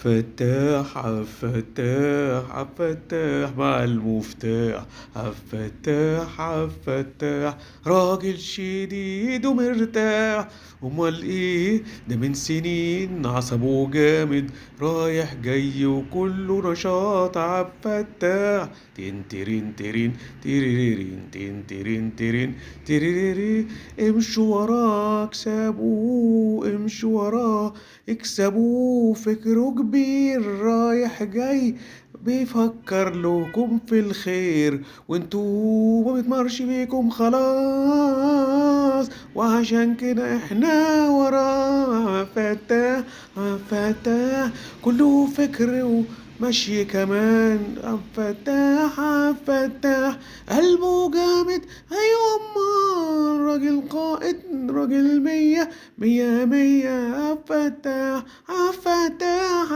عالفتاح عالفتاح عالفتاح مع المفتاح. عالفتاح عالفتاح راجل شديد ومرتاح. امال ايه ده من سنين عصبه جامد رايح جاي وكله نشاط. عالفتاح تين تيرين تيرين تيريرين تين تيرين تيرين تيريري. امشوا وراه اكسبوه امشوا وراه اكسبوه فكره كبير رايح جاي بيفكر لكم في الخير وانتوا ما بتمرش بيكم خلاص وعشان كده احنا وراه. فتاح فتاح كله فكر ومشي كمان. فتاح فتاح قلبه جامد ايوه امال راجل قائد راجل مية مية مية. فتاح فتاح.